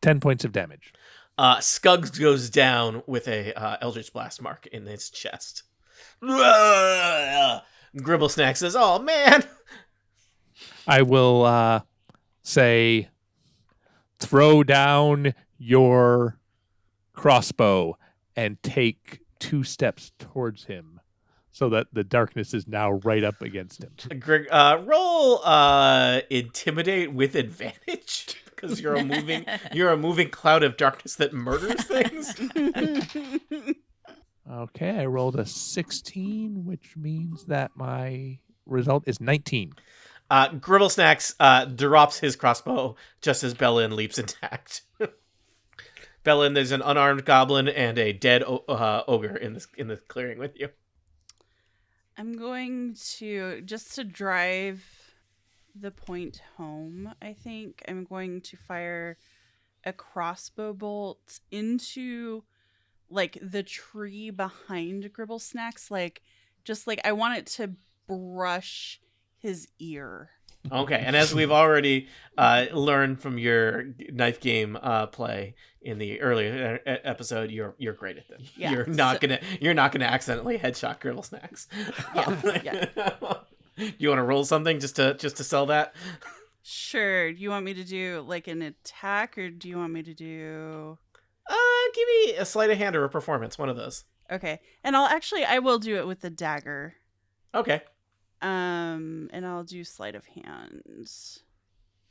10 points of damage. Scuggs goes down with a Eldritch Blast mark in his chest. Gribble Snack says, "Oh man!" I will say, throw down your crossbow and take 2 steps towards him so that the darkness is now right up against him. Roll intimidate with advantage because you're a moving cloud of darkness that murders things. Okay, I rolled a 16, which means that my result is 19. Gribble Snacks drops his crossbow just as Bellin leaps intact. Bellin, there's an unarmed goblin and a dead ogre in the clearing with you. I'm going to, just to drive the point home, I think I'm going to fire a crossbow bolt into like the tree behind Gribble Snacks, like just like I want it to brush his ear. Okay, and as we've already learned from your knife game play in the earlier episode, you're great at this. Yeah, You're not gonna accidentally headshot Gribble Snacks. Yeah. Do you want to roll something just to sell that? Sure. Do you want me to do like an attack, or do you want me to do? Give me a sleight of hand or a performance, one of those. Okay, and I will do it with the dagger. Okay. And I'll do sleight of hand.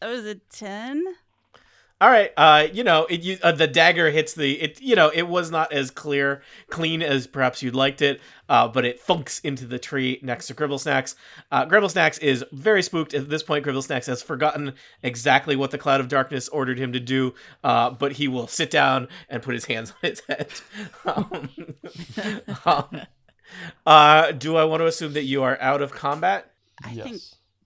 That was a 10. All right. The dagger hits it was not as clean as perhaps you'd liked it, but it thunks into the tree next to Gribble Snacks. Gribble Snacks is very spooked at this point. Gribble Snacks has forgotten exactly what the Cloud of Darkness ordered him to do, but he will sit down and put his hands on his head. Do I want to assume that you are out of combat? I Yes. think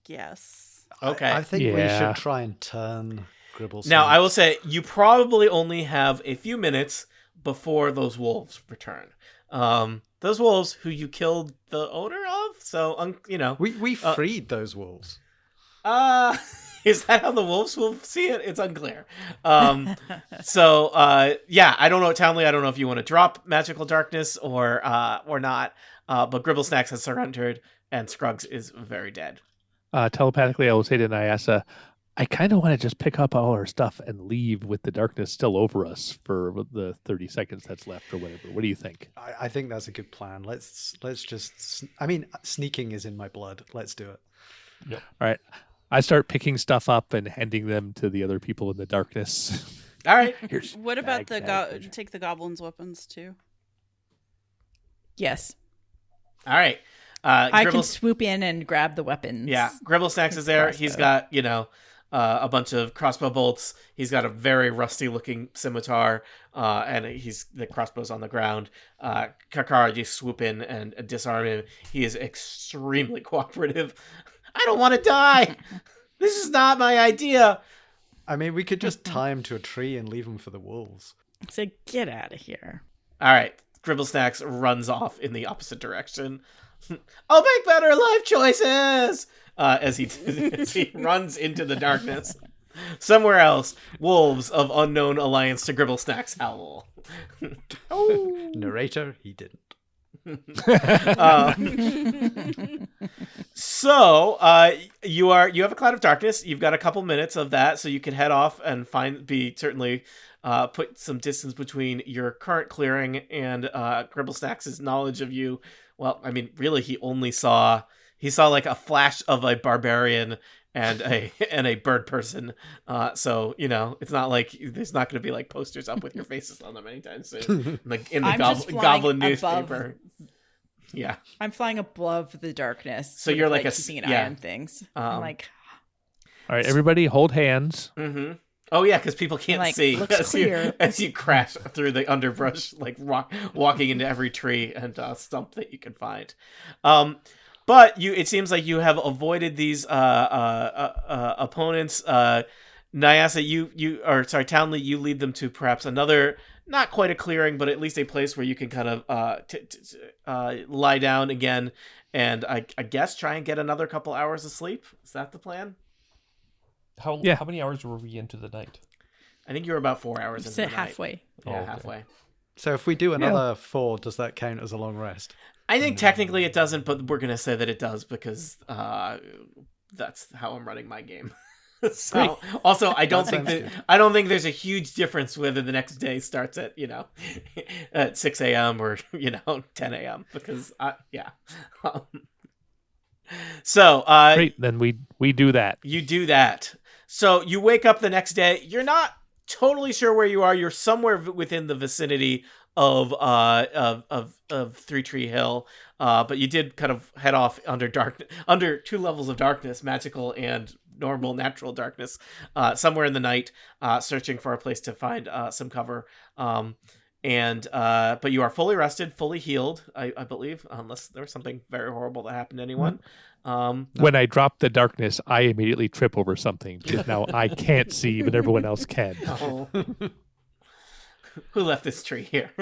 yes. Okay. I think we Yeah. should try and turn Gribble Now, Snacks. I will say you probably only have a few minutes before those wolves return. Those wolves who you killed the owner of. So, We freed those wolves. is that how the wolves will see it? It's unclear. I don't know, Townley. I don't know if you want to drop magical darkness or not. But Gribble Snacks has surrendered, and Scruggs is very dead. Telepathically, I will say to Nyasa, I kind of want to just pick up all our stuff and leave with the darkness still over us for the 30 seconds that's left or whatever. What do you think? I think that's a good plan. Let's just. Sneaking is in my blood. Let's do it. All right. I start picking stuff up and handing them to the other people in the darkness. All right. Here's What about bag. take the goblins' weapons too? Yes. All right. I can swoop in and grab the weapons. Yeah, Gribble Snacks is there. Crossbow. He's got, a bunch of crossbow bolts. He's got a very rusty-looking scimitar, and the crossbow's on the ground. Kakara, you swoop in and disarm him. He is extremely cooperative. I don't want to die. This is not my idea. I mean, we could just tie him to a tree and leave him for the wolves. So get out of here. All right, Gribble Snacks runs off in the opposite direction. I'll make better life choices as he runs into the darkness. Somewhere else, wolves of unknown alliance to Gribble Snacks howl. Narrator, he didn't. So you have a cloud of darkness. You've got a couple minutes of that, so you can head off and put some distance between your current clearing and Gribble Snacks' knowledge of you. Well, I mean, really, he saw like a flash of a barbarian and a bird person. So it's not like there's not going to be like posters up with your faces on them anytime soon. Like in the goblin newspaper. Yeah, I'm flying above the darkness. So you're like keeping an eye on things. I'm like, all right, everybody, hold hands. Mm-hmm. Oh yeah, because people can't see as you crash through the underbrush, like walking into every tree and stump that you can find. But it seems like you have avoided these opponents. Nyasa, Townley, you lead them to perhaps another, not quite a clearing, but at least a place where you can kind of lie down again, and I guess try and get another couple hours of sleep. Is that the plan? How many hours were we into the night? I think you were about 4 hours into the halfway. night. Yeah, okay. halfway. So if we do another 4, does that count as a long rest? I think technically it doesn't, but we're going to say that it does because that's how I'm running my game. So also, I don't think there's a huge difference whether the next day starts at at 6 a.m. or 10 a.m. because So great, then we do that. You do that. So you wake up the next day. You're not totally sure where you are. You're somewhere within the vicinity of Three Tree Hill, but you did kind of head off under 2 levels of darkness, magical and normal natural darkness, somewhere in the night, searching for a place to find some cover. But you are fully rested, fully healed, I believe, unless there was something very horrible that happened to anyone. When I drop the darkness, I immediately trip over something because now I can't see, but everyone else can. Oh. Who left this tree here?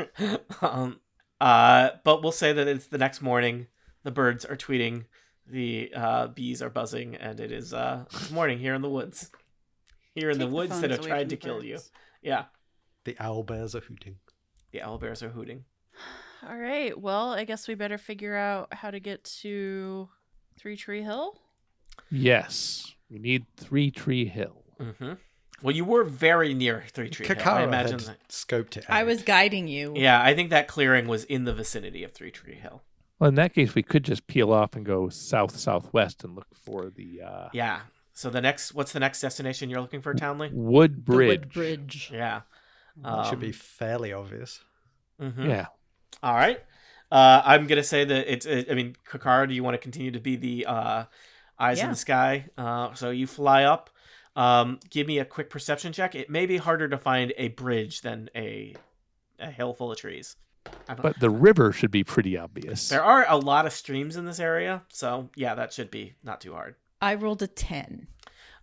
But we'll say that it's the next morning. The birds are tweeting, the bees are buzzing, and it is it's morning here in the woods. Here in the woods that have tried to kill you. Yeah. The owlbears are hooting. The owlbears are hooting. All right. Well, I guess we better figure out how to get to Three Tree Hill. Yes, we need Three Tree Hill. Mm-hmm. Well, you were very near Three Tree Hill. I imagine had scoped it out. I was guiding you. Yeah, I think that clearing was in the vicinity of Three Tree Hill. Well, in that case, we could just peel off and go southwest and look for the. Yeah. So what's the next destination you're looking for, Townley? Wood Bridge. The Wood Bridge. Yeah. That should be fairly obvious. Mm-hmm. Yeah. All right. I'm gonna say that Kakara, do you want to continue to be the eyes in the sky? So you fly up. Give me a quick perception check. It may be harder to find a bridge than a hill full of trees. But the river should be pretty obvious. There are a lot of streams in this area, so yeah, that should be not too hard. I rolled a 10.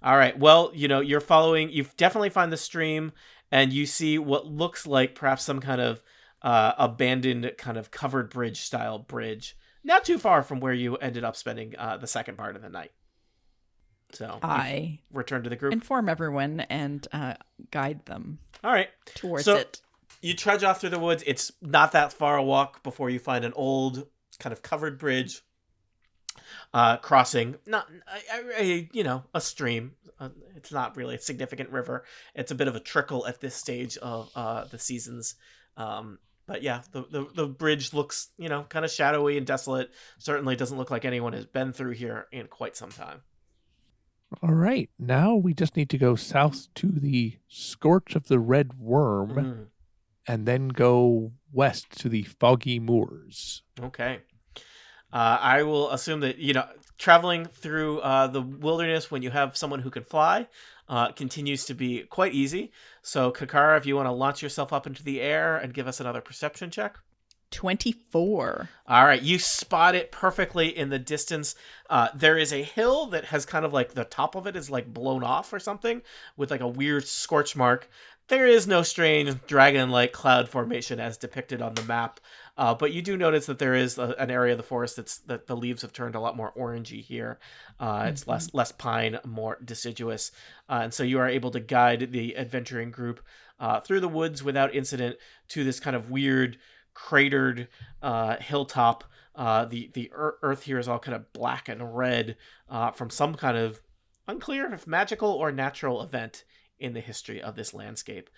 All right. Well, you're following. You've definitely found the stream, and you see what looks like perhaps some kind of abandoned, kind of covered bridge style bridge, not too far from where you ended up spending the second part of the night. So I return to the group, inform everyone, and guide them. All right, towards so it. You trudge off through the woods. It's not that far a walk before you find an old, kind of covered bridge. Crossing a stream. It's not really a significant river. It's a bit of a trickle at this stage of the seasons. But yeah, the bridge looks kind of shadowy and desolate. Certainly doesn't look like anyone has been through here in quite some time. All right, now we just need to go south to the Scorch of the Red Worm, and then go west to the Foggy Moors. Okay. I will assume that, traveling through the wilderness when you have someone who can fly continues to be quite easy. So, Kakara, if you want to launch yourself up into the air and give us another perception check. 24. All right, you spot it perfectly in the distance. There is a hill that has kind of like the top of it is like blown off or something with like a weird scorch mark. There is no strange dragon-like cloud formation as depicted on the map. But you do notice that there is an area of the forest that the leaves have turned a lot more orangey here. It's less pine, more deciduous. And so you are able to guide the adventuring group through the woods without incident to this kind of weird cratered hilltop. The earth here is all kind of black and red from some kind of unclear if magical or natural event in the history of this landscape.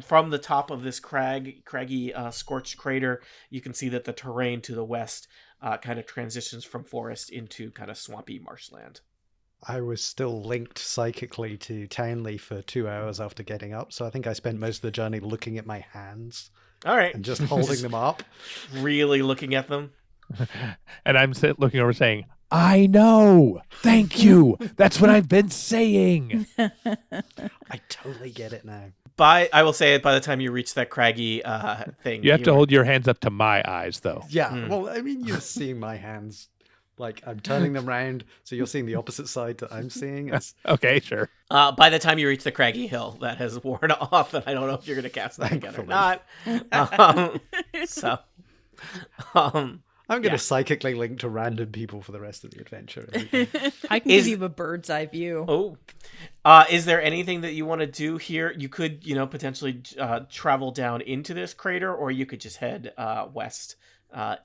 From the top of this craggy scorched crater, you can see that the terrain to the west kind of transitions from forest into kind of swampy marshland. I was still linked psychically to Townley for 2 hours after getting up, so I think I spent most of the journey looking at my hands. All right. And just holding them up. Really looking at them. And I'm looking over saying, I know. Thank you. That's what I've been saying. I totally get it now. I will say it by the time you reach that craggy thing. You have to hold your hands up to my eyes, though. Yeah, well, I mean, you're seeing my hands. Like, I'm turning them round, so you're seeing the opposite side that I'm seeing. Okay, sure. By the time you reach the craggy hill, that has worn off, and I don't know if you're going to cast that again or not. I'm going to psychically link to random people for the rest of the adventure. I can give you a bird's eye view. Oh, is there anything that you want to do here? You could, potentially travel down into this crater, or you could just head west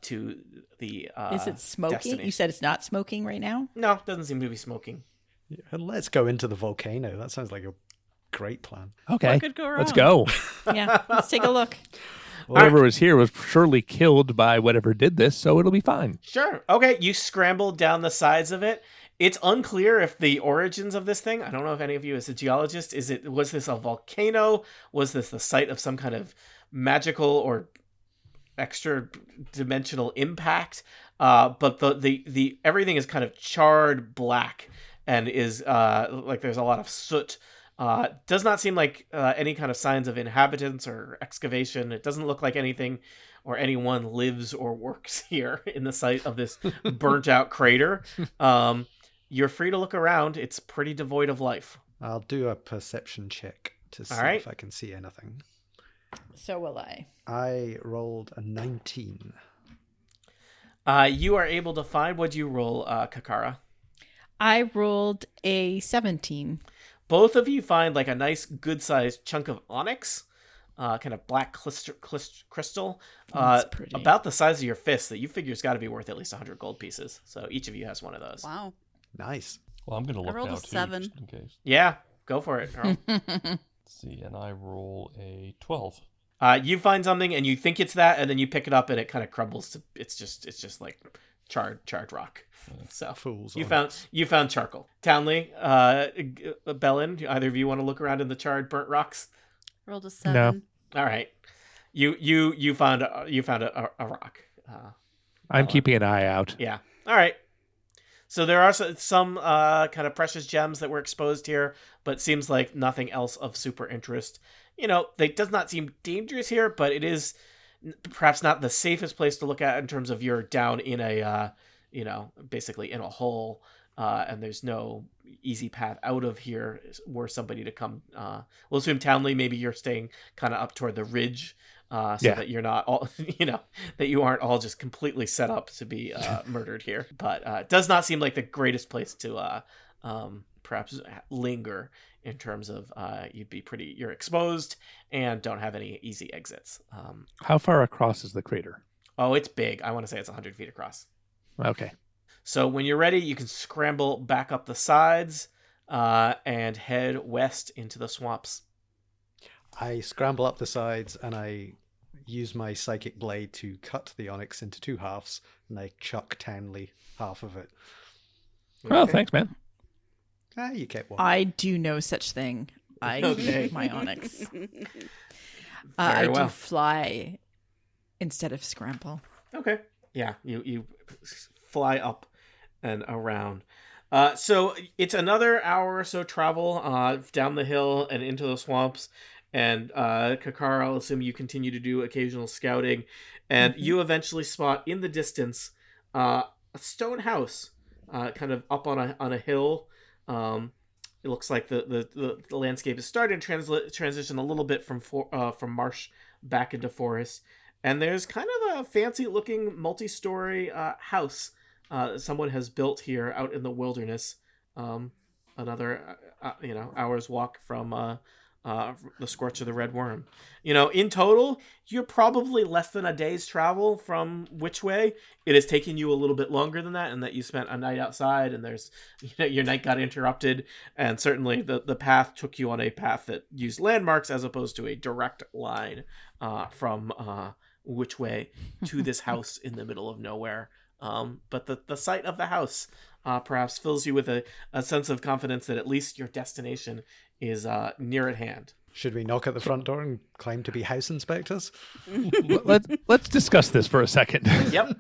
to the. Is it smoking? Destiny. You said it's not smoking right now? No, it doesn't seem to be smoking. Yeah, let's go into the volcano. That sounds like a great plan. Okay, What could go let's wrong? go. Yeah, let's take a look. Whatever was here was surely killed by whatever did this, so it'll be fine. Sure. Okay, you scramble down the sides of it. It's unclear if the origins of this thing, I don't know if any of you as a geologist, was this a volcano? Was this the site of some kind of magical or extra dimensional impact? But the everything is kind of charred black and is like there's a lot of soot. Does not seem like any kind of signs of inhabitants or excavation. It doesn't look like anything or anyone lives or works here in the site of this burnt out crater. You're free to look around. It's pretty devoid of life. I'll do a perception check to see if I can see anything. So will I. I rolled a 19. You are able to find, what'd you roll, Kakara? I rolled a 17. Both of you find like a nice good-sized chunk of onyx, kind of black crystal, about the size of your fist that you figure has got to be worth at least 100 gold pieces. So each of you has one of those. Wow. Nice. Well, I'm going to look rolled now, a too, 7. just in case. Yeah, go for it, Earl. Let's see, and I roll a 12. You find something and you think it's that, and then you pick it up and it kind of crumbles to it's just like charred rock. So Fools. you found charcoal. Townley, Bellin, either of you want to look around in the charred burnt rocks? Rolled a 7. No. All right. You found a rock. I'm keeping an eye out. Yeah. All right. So there are some kind of precious gems that were exposed here, but it seems like nothing else of super interest. It does not seem dangerous here, but it is perhaps not the safest place to look at in terms of you're down in a, basically in a hole, and there's no easy path out of here were somebody to come. We'll assume Townley, maybe you're staying kind of up toward the ridge. That you're not all, that you aren't all just completely set up to be murdered here. But it does not seem like the greatest place to perhaps linger in terms of you're exposed and don't have any easy exits. How far across is the crater? Oh, it's big. I want to say it's 100 feet across. Okay. So when you're ready, you can scramble back up the sides and head west into the swamps. I scramble up the sides and I use my psychic blade to cut the onyx into 2 halves, and I chuck Townley half of it. Well, thanks, man. You kept one. I do no such thing. I keep my onyx. I well. do fly instead of scramble. Okay. Yeah, you fly up and around. So it's another hour or so travel down the hill and into the swamps. And Kakara, I'll assume you continue to do occasional scouting. And you eventually spot in the distance a stone house kind of up on a hill. It looks like the landscape is starting to transition a little bit from marsh back into forest. and there's kind of a fancy-looking multi-story house someone has built here out in the wilderness. Another, hour's walk from the Scorch of the Red Worm. In total, you're probably less than a day's travel from which way. It has taken you a little bit longer than that, and that you spent a night outside, and there's, your night got interrupted, and certainly the path took you on a path that used landmarks as opposed to a direct line from which way to this house in the middle of nowhere. But the sight of the house perhaps fills you with a sense of confidence that at least your destination is near at hand. Should we knock at the front door and claim to be house inspectors? Let's discuss this for a second. Yep.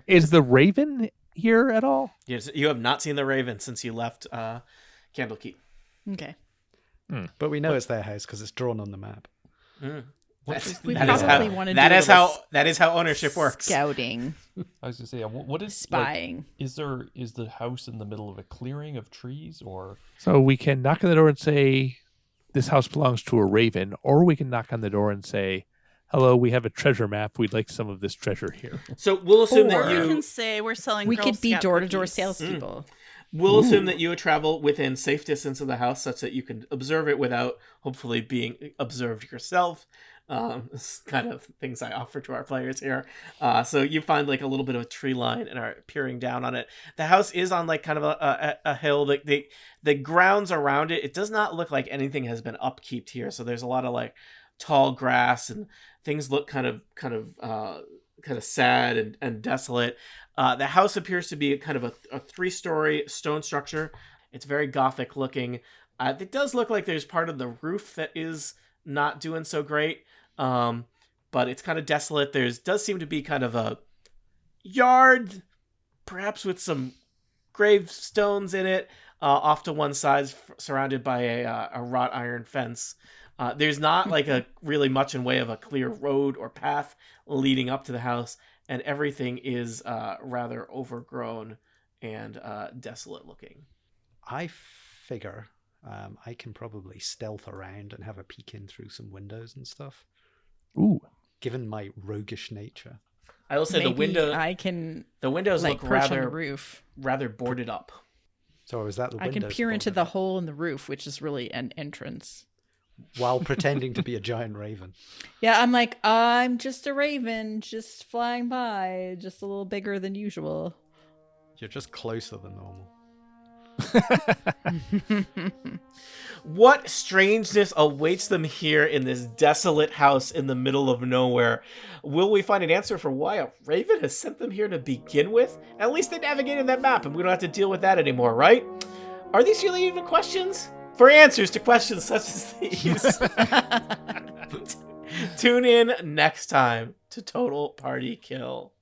Is the Raven here at all? Yes, you have not seen the Raven since you left Candlekeep. Okay. But we know it's their house because it's drawn on the map. We probably want to do that is how ownership works. Scouting. I was gonna say, what is spying? Is the house in the middle of a clearing of trees, or? So we can knock on the door and say, "This house belongs to a Raven," or we can knock on the door and say, "Hello, we have a treasure map. We'd like some of this treasure here." So we'll assume that You you can say we're selling. We Girl could be Scout door-to-door cookies. salespeople. We'll assume that you would travel within safe distance of the house such that you can observe it without hopefully being observed yourself. It's kind of things I offer to our players here. So you find like a little bit of a tree line and are peering down on it. The house is on like kind of a hill. The grounds around it, it does not look like anything has been upkeeped here. So there's a lot of like tall grass and things look kind of sad and desolate. The house appears to be kind of a 3-story stone structure. It's very Gothic looking. It does look like there's part of the roof that is not doing so great. But it's kind of desolate. Does seem to be kind of a yard, perhaps with some gravestones in it, off to one side, surrounded by a wrought iron fence. There's not like a really much in way of a clear road or path leading up to the house, and everything is rather overgrown and desolate looking. I figure I can probably stealth around and have a peek in through some windows and stuff. Ooh. Given my roguish nature. I will say Maybe the windows like, look perch on the roof. rather boarded up. So is that the windows? I can peer into the hole in the roof, which is really an entrance. While pretending to be a giant raven. Yeah, I'm just a raven, just flying by, just a little bigger than usual. You're just closer than normal. What strangeness awaits them here in this desolate house in the middle of nowhere? Will we find an answer for why a raven has sent them here to begin with? At least they navigated that map and we don't have to deal with that anymore, right? Are these really even questions? For answers to questions such as these, tune in next time to Total Party Kill.